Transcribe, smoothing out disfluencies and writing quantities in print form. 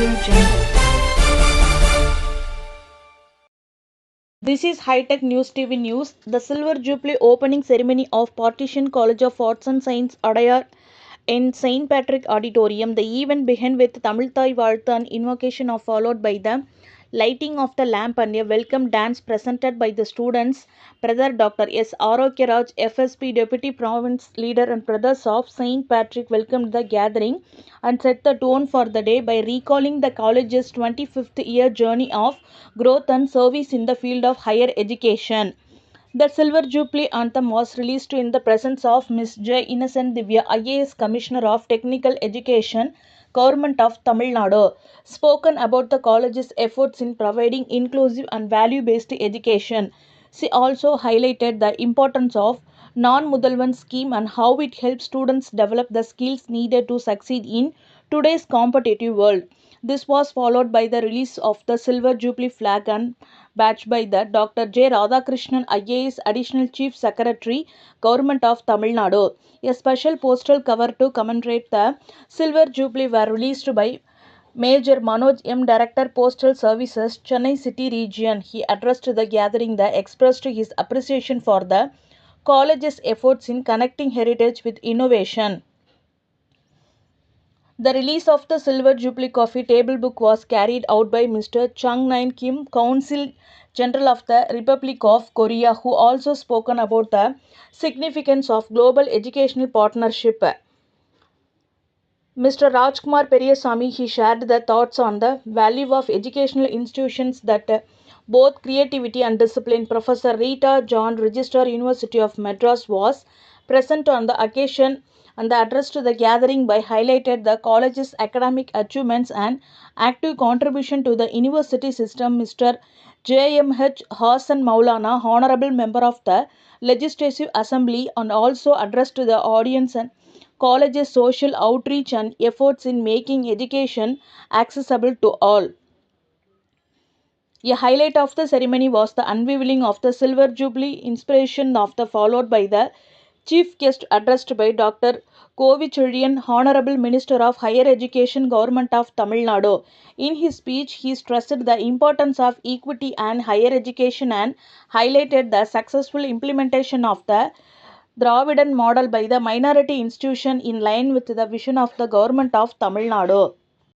Audio Jungle. This is High-Tech News TV News. The Silver Jubilee opening ceremony of Partition College of Arts and Science, Adayar, in St. Patrick Auditorium. The event began with Tamil Thai Valthu and invocation followed by the lighting of the lamp and a welcome dance presented by the students. Brother Dr. S. Arokyaraj, FSP Deputy Province Leader and Brothers of St. Patrick welcomed the gathering and set the tone for the day by recalling the college's 25th year journey of growth and service in the field of higher education. The Silver Jubilee anthem was released in the presence of Ms. J. Innocent Divya, IAS Commissioner of Technical Education, Government of Tamil Nadu, spoken about the college's efforts in providing inclusive and value-based education. She also highlighted the importance of Non-Mudalvan scheme and how it helps students develop the skills needed to succeed in today's competitive world. This was followed by the release of the Silver Jubilee flag and badge by the Dr. J. Radhakrishnan, IAS Additional Chief Secretary, Government of Tamil Nadu. A special postal cover to commemorate the Silver Jubilee were released by Major Manoj M. Director Postal Services, Chennai City Region. He addressed the gathering that expressed his appreciation for the college's efforts in connecting heritage with innovation. The release of the Silver Jubilee Coffee Table Book was carried out by Mr. Chung Nain Kim, Consul General of the Republic of Korea, who also spoken about the significance of global educational partnership. Mr. Rajkumar Periyasamy, he shared the thoughts on the value of educational institutions that both creativity and discipline. Professor Rita John, Registrar, University of Madras, was present on the occasion and the address to the gathering by highlighted the college's academic achievements and active contribution to the university system. Mr. JMH Hassan Maulana, Honorable Member of the Legislative Assembly, and also addressed to the audience and college's social outreach and efforts in making education accessible to all. A highlight of the ceremony was the unveiling of the Silver Jubilee inspiration of the followed by the chief guest addressed by Dr. Kovichilian, Honorable Minister of Higher Education, Government of Tamil Nadu. In his speech, he stressed the importance of equity and higher education and highlighted the successful implementation of the Dravidian model by the minority institution in line with the vision of the Government of Tamil Nadu.